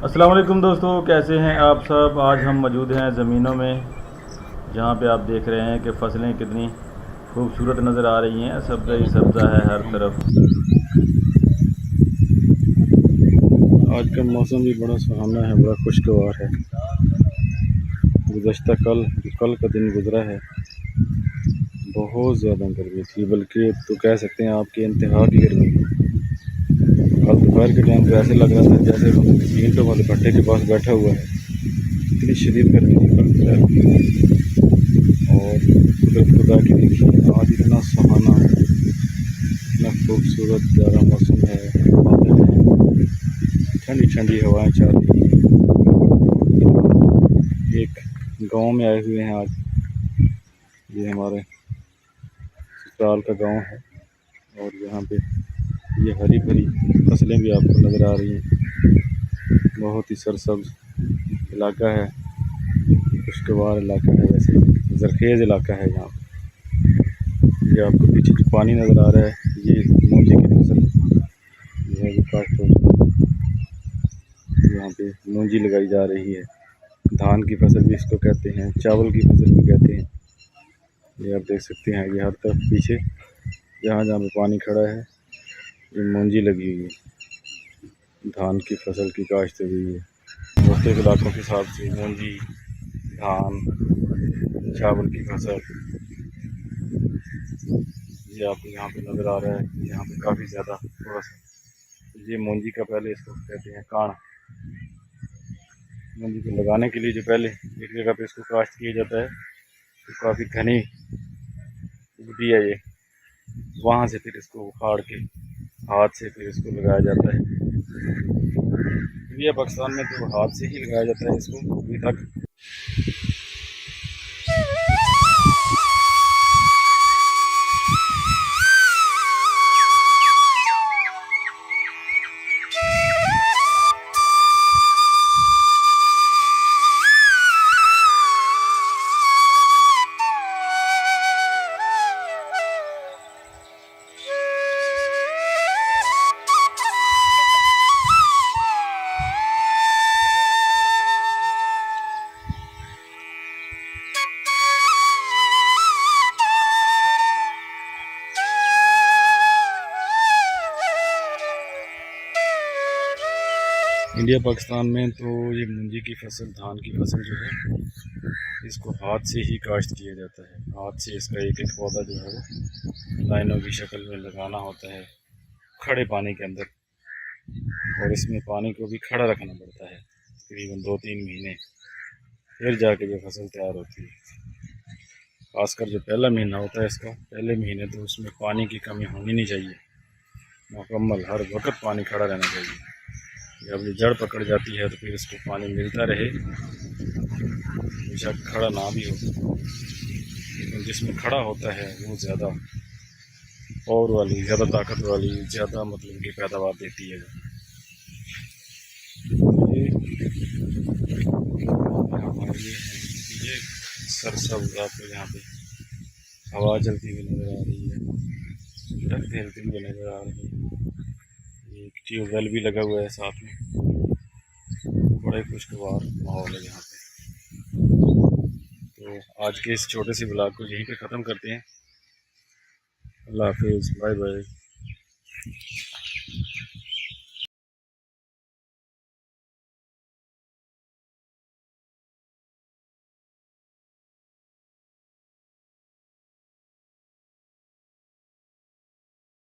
अस्सलाम वालेकुम दोस्तों, कैसे हैं आप सब। आज हम मौजूद हैं ज़मीनों में जहाँ पे आप देख रहे हैं कि फसलें कितनी खूबसूरत नज़र आ रही हैं। सब्ज़ा ही सब्ज़ा है हर तरफ। आज का मौसम भी बड़ा सुहाना है, बड़ा खुशगवार है। गुज़श्ता कल का दिन गुज़रा है, बहुत ज़्यादा गर्मी थी, बल्कि तो कह सकते हैं आपकी इंतहा की गर्मी थी। कल दोपहर के टाइम तो ऐसे लग रहा था जैसे ईंटों वाले भट्टे के पास बैठा हुआ है। इतनी शदीद गर्मी थी कल दोपहर। और कुदरत खुदा की देखिए, आज इतना सुहाना, इतना खूबसूरत प्यारा मौसम है, बादल हैं, ठंडी ठंडी हवाएं चल रही हैं। एक गांव में आए हुए हैं आज। ये हमारे ससुराल का गांव है और यहाँ पे ये हरी भरी फसलें भी आपको नज़र आ रही हैं। बहुत ही सरसब्ज इलाका है, खुशगवार इलाका है, वैसे ज़रखेज़ इलाका है यहाँ पे। ये आपको पीछे जो पानी नज़र आ रहा है, ये मूंजी की फसल जो है वो काश्त हो चुकी है। यहाँ पे मूंजी लगाई जा रही है। धान की फसल भी इसको कहते हैं, चावल की फसल भी कहते हैं। ये आप देख सकते हैं, ये हर तरफ पीछे जहाँ जहाँ पे पानी खड़ा है ये मूंजी लगी हुई है। धान की फसल की काश्त हुई है। मुख्तलिफ इलाकों के हिसाब से मूंजी, धान, चावल की फसल ये आपको यहाँ पे नज़र आ रहा है। यहाँ पे काफ़ी ज़्यादा थोड़ा सा ये मूंजी का पहले इसको कहते हैं काण। मूंजी को लगाने के लिए जो पहले एक जगह पे इसको काश्त किया जाता है तो काफ़ी घनी उगती है ये, वहाँ से फिर इसको उखाड़ के हाथ से फिर इसको लगाया जाता है। इंडिया पाकिस्तान में तो हाथ से ही लगाया जाता है इसको अभी तक। इंडिया पाकिस्तान में तो ये मूंजी की फसल, धान की फसल जो है इसको हाथ से ही काश्त किया जाता है। हाथ से इसका एक एक पौधा जो है वो लाइनों की शक्ल में लगाना होता है खड़े पानी के अंदर, और इसमें पानी को भी खड़ा रखना पड़ता है तकरीबन 2-3 महीने, फिर जाके ये फसल तैयार होती है। खासकर जो पहला महीना होता है इसका, पहले महीने तो उसमें पानी की कमी होनी नहीं चाहिए, मुकम्मल हर वक्त पानी खड़ा रहना चाहिए। जब ये जड़ पकड़ जाती है तो फिर इसको पानी मिलता रहे, बेशक खड़ा ना भी हो, लेकिन जिसमें खड़ा होता है वो ज़्यादा पावर वाली, ज़्यादा ताकत वाली, ज़्यादा मतलब की पैदावार देती है। ये हमारे ये सरसब्ज आपको यहाँ पे हवा चलती हुई नज़र आ रही है, दरख्त हिलते हुए नज़र आ रही है। एक ट्यूबवेल भी लगा हुआ है साथ में, बड़ा ही खुशगवार माहौल है यहाँ पे। तो आज के इस छोटे से ब्लॉग को यहीं पे ख़त्म करते हैं। अल्लाह हाफिज़, बाय बाय।